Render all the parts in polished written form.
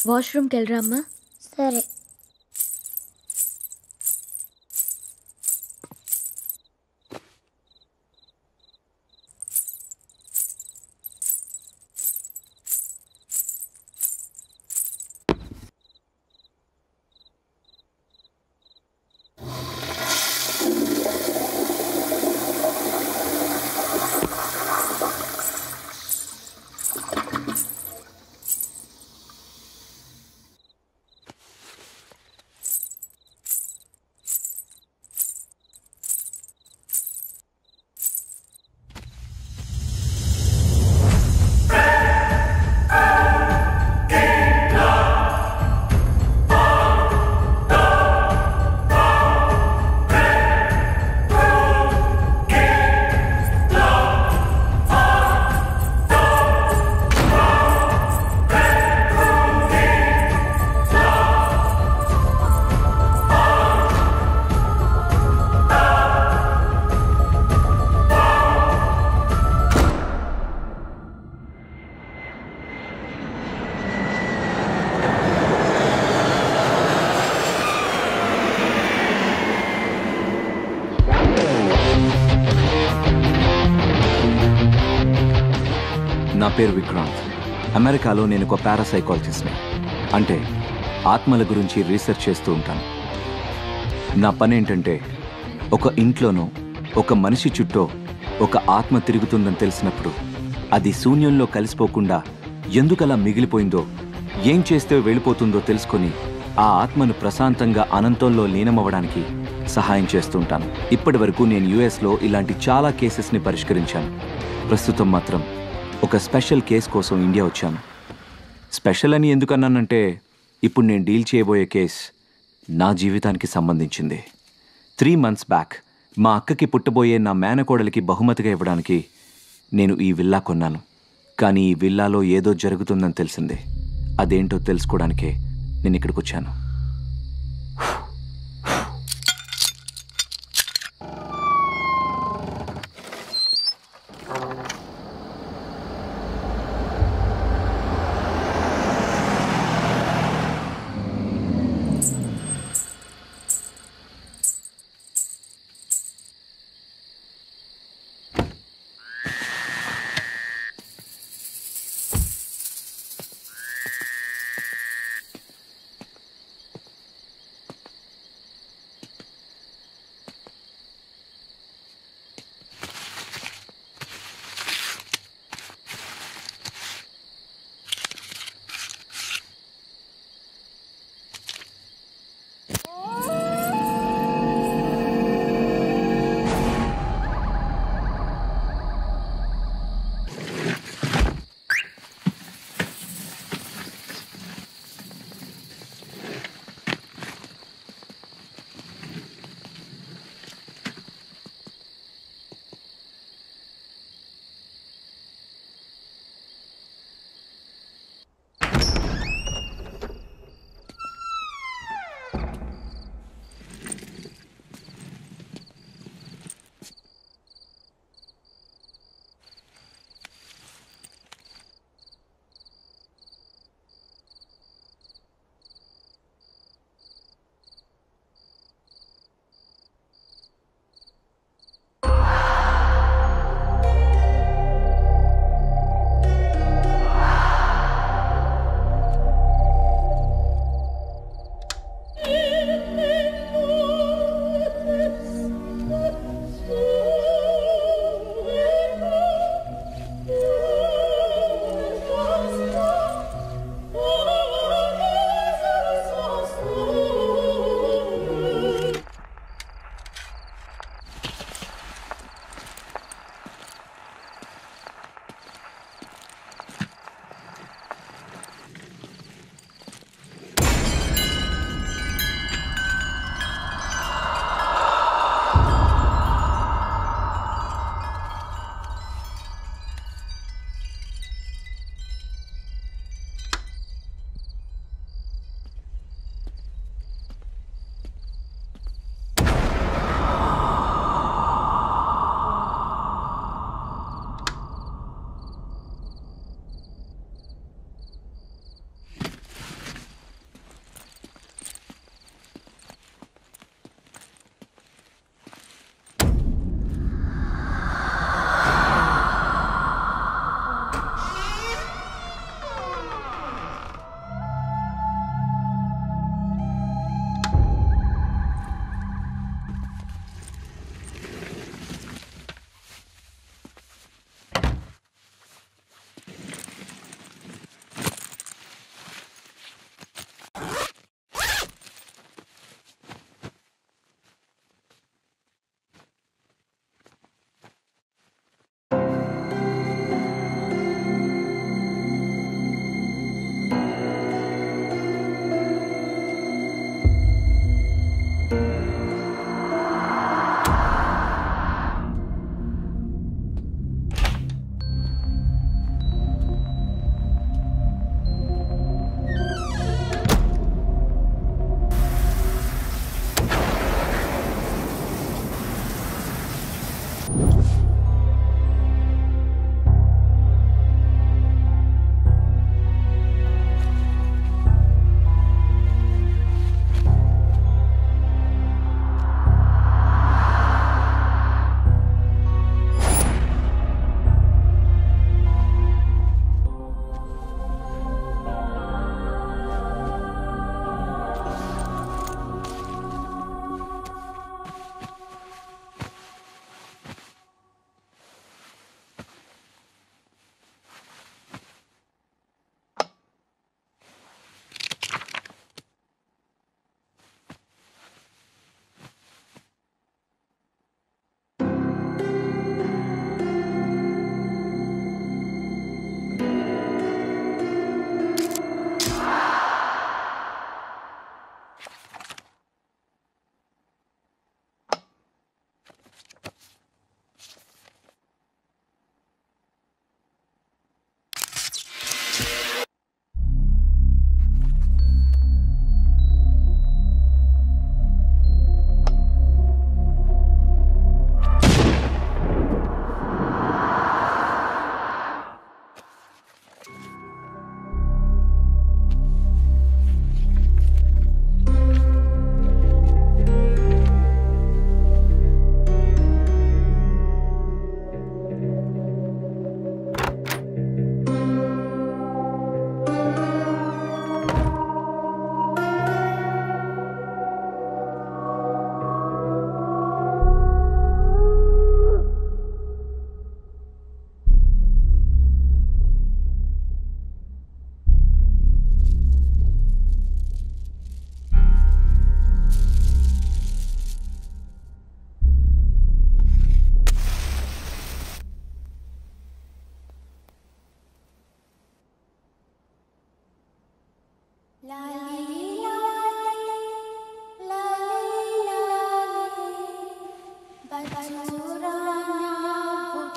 వాష్రూమ్కి వెళ్ళరా అమ్మా. సరే. నా పేరు విక్రాంత్. అమెరికాలో నేను ఒక పారాసైకాలజిస్ట్ని, అంటే ఆత్మల గురించి రీసెర్చ్ చేస్తూ ఉంటాను. నా పని ఏంటంటే ఒక ఇంట్లోనో ఒక మనిషి చుట్టూ ఒక ఆత్మ తిరుగుతుందని తెలిసినప్పుడు అది శూన్యంలో కలిసిపోకుండా ఎందుకలా మిగిలిపోయిందో, ఏం చేస్తే వెళ్ళిపోతుందో తెలుసుకొని ఆ ఆత్మను ప్రశాంతంగా అనంతంలో లీనమవ్వడానికి సహాయం చేస్తూ ఉంటాను. ఇప్పటి వరకు నేను యుఎస్లో ఇలాంటి చాలా కేసెస్ని పరిష్కరించాను. ప్రస్తుతం మాత్రం ఒక స్పెషల్ కేస్ కోసం ఇండియా వచ్చాను. స్పెషల్ అని ఎందుకన్నానంటే ఇప్పుడు నేను డీల్ చేయబోయే కేస్ నా జీవితానికి సంబంధించింది. 3 months బ్యాక్ మా అక్కకి పుట్టబోయే నా మేనకోడలికి బహుమతిగా ఇవ్వడానికి నేను ఈ విల్లా కొన్నాను. కానీ ఈ విల్లాలో ఏదో జరుగుతుందని తెలిసిందే. అదేంటో తెలుసుకోవడానికే నేను ఇక్కడికి వచ్చాను.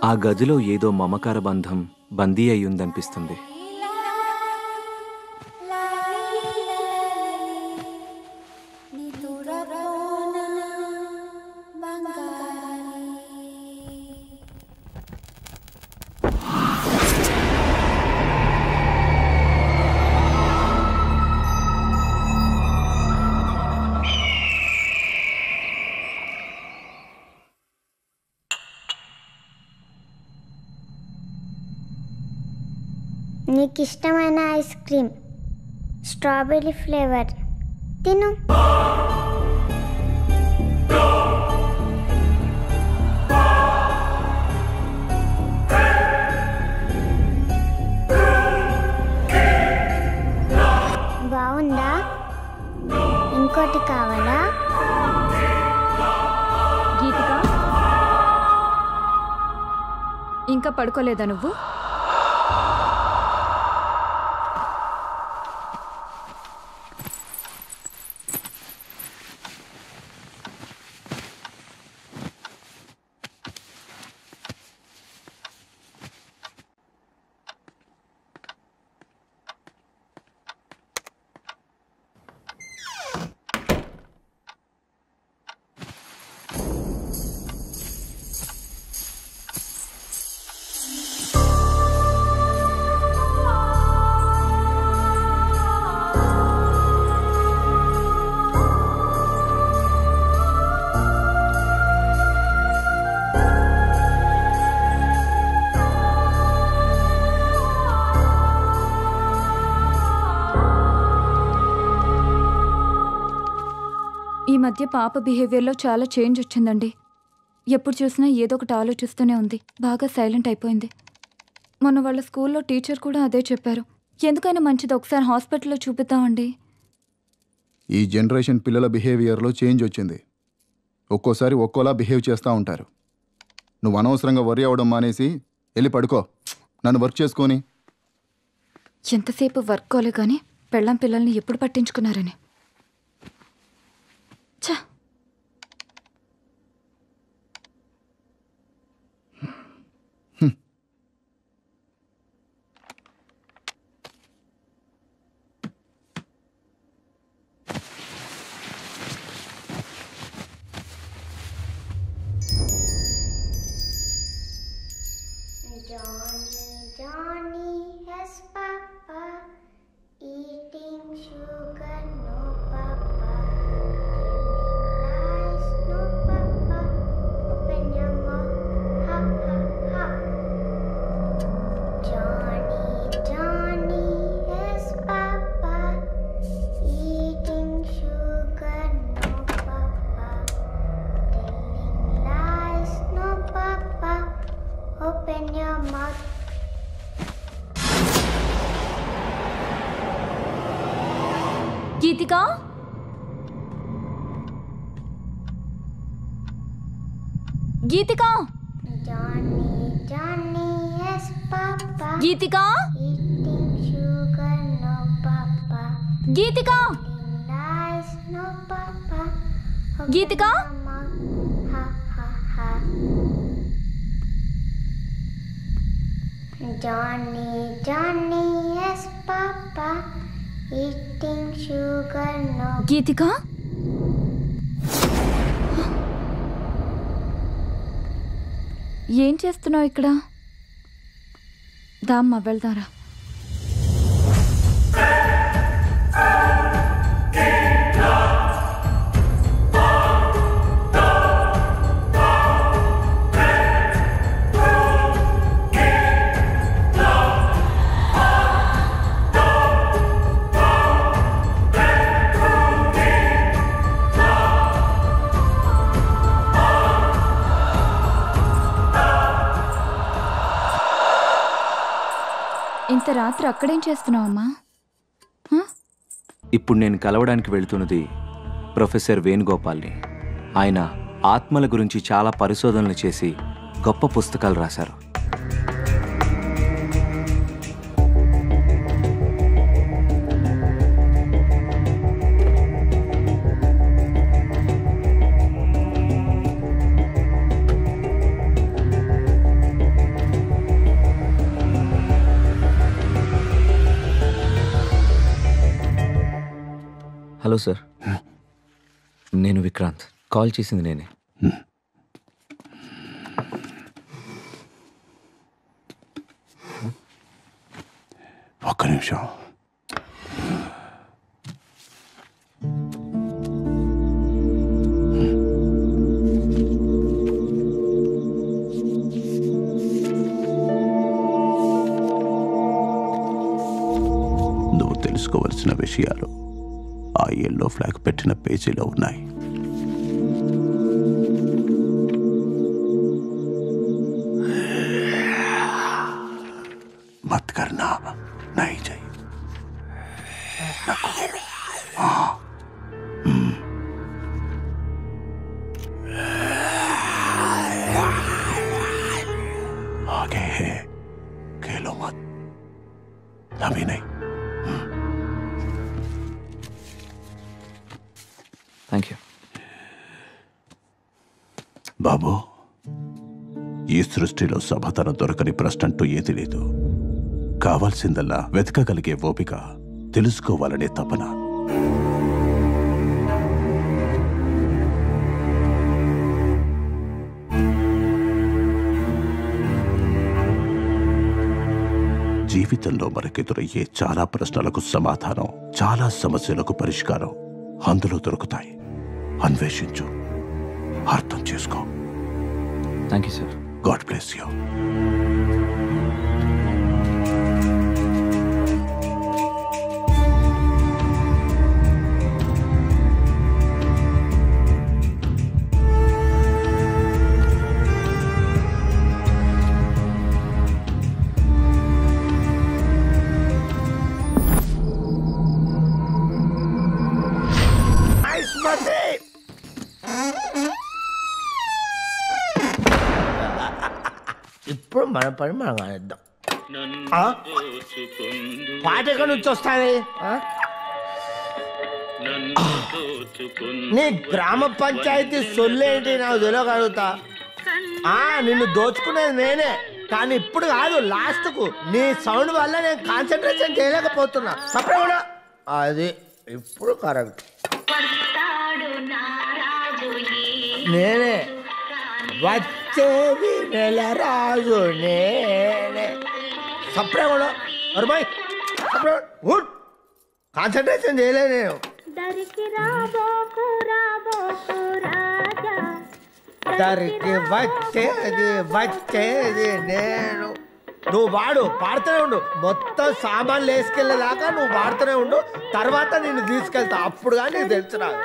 ఆ గదిలో ఏదో మమకార బంధం బందీ అయ్యుందనిపిస్తుంది. నీకు ఇష్టమైన ఐస్ క్రీమ్ స్ట్రాబెర్రీ ఫ్లేవర్ తిను. బాగుందా? ఇంకోటి కావాలా? గీతిక, ఇంకా పడుకోలేదా నువ్వు? ఈ మధ్య పాప బిహేవియర్లో చాలా చేంజ్ వచ్చిందండి. ఎప్పుడు చూసినా ఏదో ఒకటి ఆలోచిస్తూనే ఉంది. బాగా సైలెంట్ అయిపోయింది. మొన్న వాళ్ళ స్కూల్లో టీచర్ కూడా అదే చెప్పారు. ఎందుకైనా మంచిది ఒకసారి హాస్పిటల్లో చూపిద్దామండి. ఈ జనరేషన్ పిల్లల బిహేవియర్లో చేంజ్ వచ్చింది. ఒక్కోసారి ఒక్కోలా బిహేవ్ చేస్తూ ఉంటారు. నువ్వు అనవసరంగా వరి అవ్వడం మానేసి వెళ్ళి పడుకో. నన్ను వర్క్ చేసుకొని. ఎంతసేపు వర్క్ కోలే కానీ పెళ్ళాం పిల్లల్ని ఎప్పుడు పట్టించుకున్నారని. ఛా, Johnny has papa eating sugar, no papa telling lies, no papa open your mouth, ha ha ha. Johnny has papa eating sugar, no papa telling lies, no papa open your mouth. Geethika, Geethika, Johnny has papa Geethika, eating sugar, no papa Geethika, telling lies, no papa open Geethika. your mouth, ha ha ha. Johnny has papa eating sugar, no. గీతిక, ఏం చేస్తున్నావు ఇక్కడ? దామ్మ వెళ్దారా. ఇంత రాత్రి అక్కడేం చేస్తున్నావమ్మా? ఇప్పుడు నేను కలవడానికి వెళ్తున్నది professor వేణుగోపాల్ని. ఆయన ఆత్మల గురించి చాలా పరిశోధనలు చేసి గొప్ప పుస్తకాలు రాశారు. హలో సార్, నేను విక్రాంత్. కాల్ చేసింది నేనే. ఒక్క నిమిషం. నువ్వు తెలుసుకోవలసిన విషయాలు ఆ ఎల్లో ఫ్లాగ్ పెట్టిన పేజీలో ఉన్నాయి. మత్ కర్నా नहीं चाहिए. आगे है, खेलो मत, अभी नहीं. Thank you. బాబు, ఈ సృష్టిలో సమాధానం దొరకని ప్రశ్న అంటూ ఏది లేదు. కావాల్సిందల్లా వెతకగలిగే ఓపిక, తెలుసుకోవాలనే తపన. జీవితంలో మనకెదురయ్యే చాలా ప్రశ్నలకు సమాధానం, చాలా సమస్యలకు పరిష్కారం అందులో దొరుకుతాయి. అన్వేషించు, అర్థం చేసుకో. Thank you sir. God bless you. ఇప్పుడు మన పని మనం కానిద్దాం. పాట ఎక్కడి నుంచి వస్తుంది? నీ గ్రామ పంచాయతీ సొల్లేంటి నాకు తెలియగలుగుతా. నిన్ను దోచుకునేది నేనే, కానీ ఇప్పుడు కాదు, లాస్ట్ కు నీ సౌండ్ వల్ల నేను కాన్సన్ట్రేషన్ చేయలేకపోతున్నా. సపరేట్ అది ఇప్పుడు కరెక్ట్. నేనే వచ్చేది నెల రాజు నేనే. సపరేట్ కాన్సన్ట్రేషన్ చేయలే నేను. దరికి వచ్చేది నేను. నువ్వు పాడుతూనే ఉండు. మొత్తం సామాన్లు వేసుకెళ్ళేదాకా నువ్వు పాడుతూనే ఉండు. తర్వాత నిన్ను తీసుకెళ్తా, అప్పుడు కానీ నీకు తెలుసు. నాకు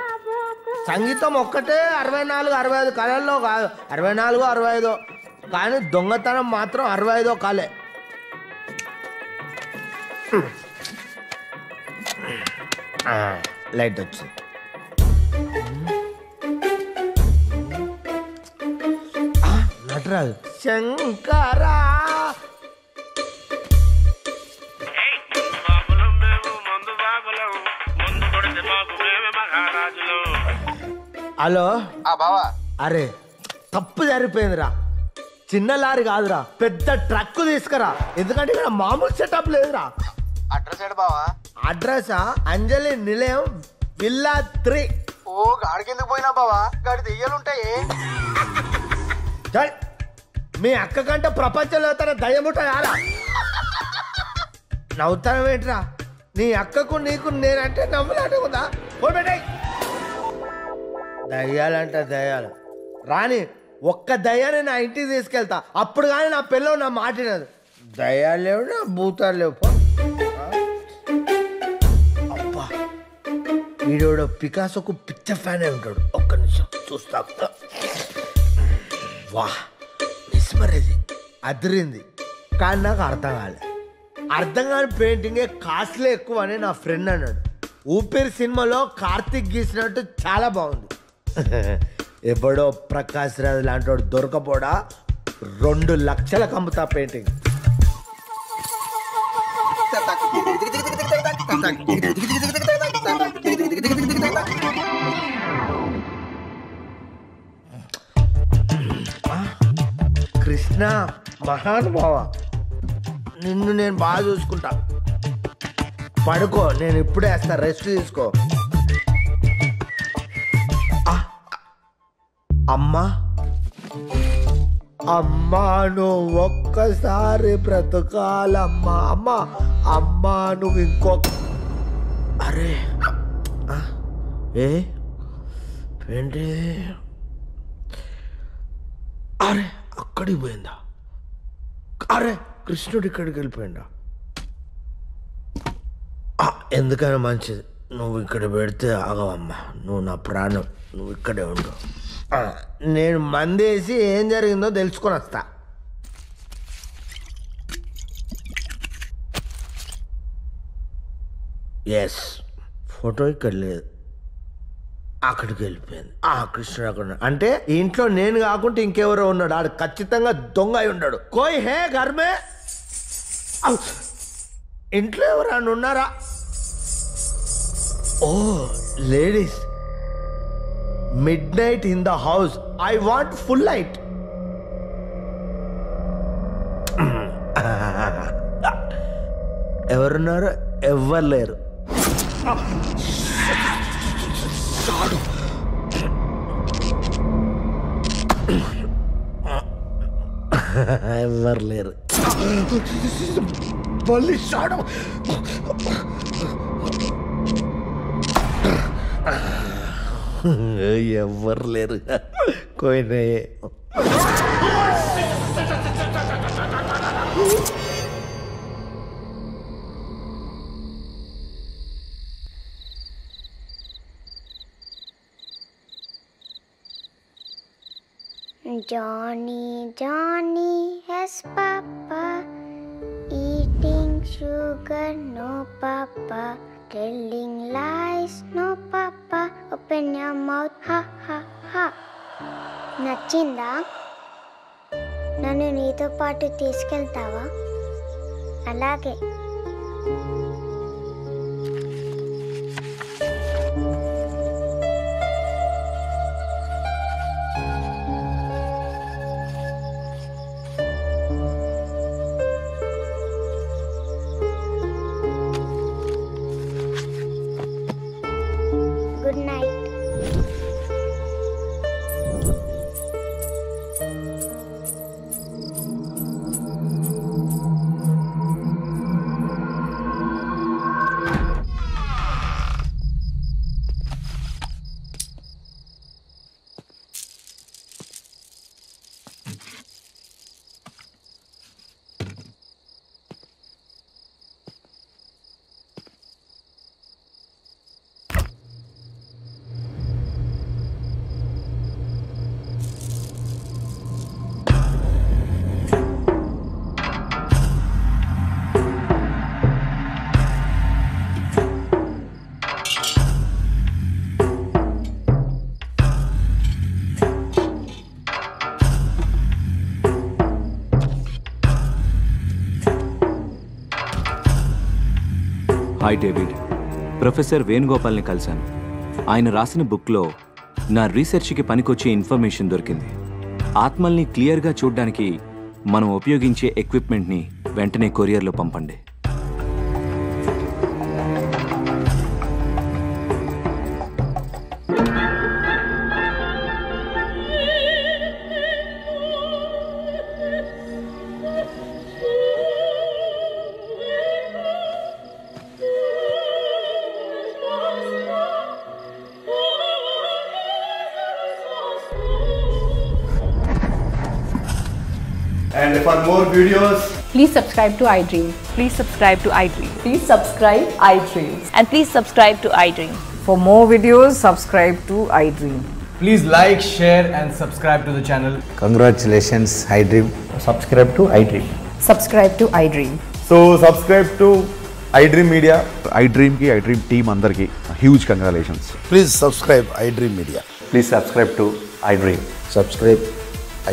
సంగీతం ఒక్కటే 64, 65 కళల్లో కాదు, 64, 65. కానీ దొంగతనం మాత్రం 65 కళే. లైట్ వచ్చింది. నటరాజు శంకరా హలో బావా. అరే తప్పు జరిగిపోయిందిరా. చిన్న లారీ కాదురా, పెద్ద ట్రక్ తీసుకురా. ఎందుకంటే ఇక్కడ మామూలు సెటప్ లేదురా. అడ్రస్ ఏడు బావా? అడ్రస్ అంజలి నిలయం విల్లా 3. ఓ గాడికి ఎందుకు పోయినా బావా? గాడి దెయ్యాలుంటాయి. మీ అక్క కంటే ప్రపంచంలో తన దయ్యముంటాయారా? నవ్వుతావేంట్రా? నీ అక్కకు నీకు నేనంటే నవ్వులాట ఉందా? పోబెట్టాయి. దయ్యాలంట దయ్యాలు రాని. ఒక్క దయ్యాన్ని నా ఇంటికి తీసుకెళ్తా, అప్పుడు కానీ నా పిల్లలు నా మాటినది. దయ్యాలు లేవు, నా భూతాలు లేవు. అబ్బా, వీడోడు పికాసోకు పిచ్చ ఫ్యాన్ అయి ఉంటాడు. ఒక్క నిమిషం చూస్తా. వాహ్, మిస్మరైజింగ్, అదిరింది. కానీ నాకు అర్థం కాలేదు. అర్థం కాని పెయింటింగే కాస్ట్లీ ఎక్కువ అని నా ఫ్రెండ్ అన్నాడు. ఊపిరి సినిమాలో కార్తీక్ గీసినట్టు చాలా బాగుంది. ఎవడో ప్రకాష్ రాజ్ లాంటి వాడు దొరకపోడా 2 లక్షలకు అమ్ముతా పెయింటింగ్. కృష్ణ మహానుభావ, నిన్ను నేను బాగా చూసుకుంటా. పడుకో, నేను ఇప్పుడే వేస్తా, రెస్ట్ తీసుకో. అమ్మా అమ్మా నువ్వు ఒక్కసారి బ్రతకాలమ్మా. అమ్మా అమ్మా నువ్వు అరే ఏంటి అరే అక్కడికి పోయిందా? అరే కృష్ణుడు ఇక్కడికి వెళ్ళిపోయిందా? ఎందుకైనా మంచిది నువ్వు ఇక్కడ పెడితే ఆగవమ్మా. నువ్వు నా ప్రాణం, నువ్వు ఇక్కడే ఉండు. నేను మందేసి ఏం జరిగిందో తెలుసుకొని వస్తా. ఎస్ ఫోటో ఇక్కడ లేదు, అక్కడికి వెళ్ళిపోయింది. కృష్ణుడు అక్కడ అంటే ఇంట్లో నేను కాకుంటే ఇంకెవరో ఉన్నాడు. ఆడు ఖచ్చితంగా దొంగ అయి ఉన్నాడు. కోయ్ హే గర్మే, ఇంట్లో ఎవరైనా ఉన్నారా? ఓ ladies, midnight in the house. I want full light. ఎవరున్నారు? ఎవ్వరు లేరు. ఎవరు లేరు. మళ్ళీ షాడో. ఎవరు లేరు. కోయినే Johnny, Johnny has papa, eating sugar, no papa, telling lies, no papa, open your mouth, ha ha ha. నచ్చిందా? నన్ను నీతో పాటు తీసుకెళ్తావా? అలాగే. Good night. Hi David, professor వేణుగోపాల్ని కలిశాను. ఆయన రాసిన బుక్లో నా రీసెర్చ్కి పనికొచ్చే ఇన్ఫర్మేషన్ దొరికింది. ఆత్మల్ని క్లియర్గా చూడ్డానికి మనం ఉపయోగించే ఎక్విప్మెంట్ని వెంటనే కొరియర్లో పంపండి. And for more videos, please subscribe to iDream. Please subscribe to iDream. Please subscribe iDream. And please subscribe to iDream. For more videos, subscribe to iDream. please like, share and subscribe to the channel. Congratulations, iDream. Subscribe to iDream. Subscribe to iDream. So subscribe to iDream Media. iDream ki iDream team andarki huge congratulations. Please subscribe iDream Media. Please subscribe to iDream. Subscribe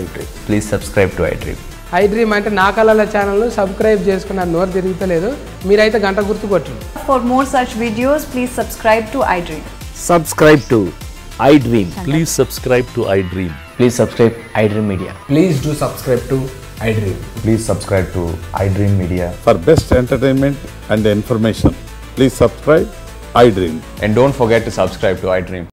iDream. Please subscribe to iDream. iDream అంటే నా కళల ఛానల్ను subscribe చేసుకున్న నోరు తిరుగుతలేదు. మీరైతే గంట గుర్తు కొట్టండి. For more such videos, please subscribe to iDream. Subscribe to iDream. Please subscribe to iDream. Please subscribe iDream Media. Please do subscribe to iDream. Please subscribe to iDream Media. For best entertainment and information, please subscribe iDream. And don't forget to subscribe to iDream.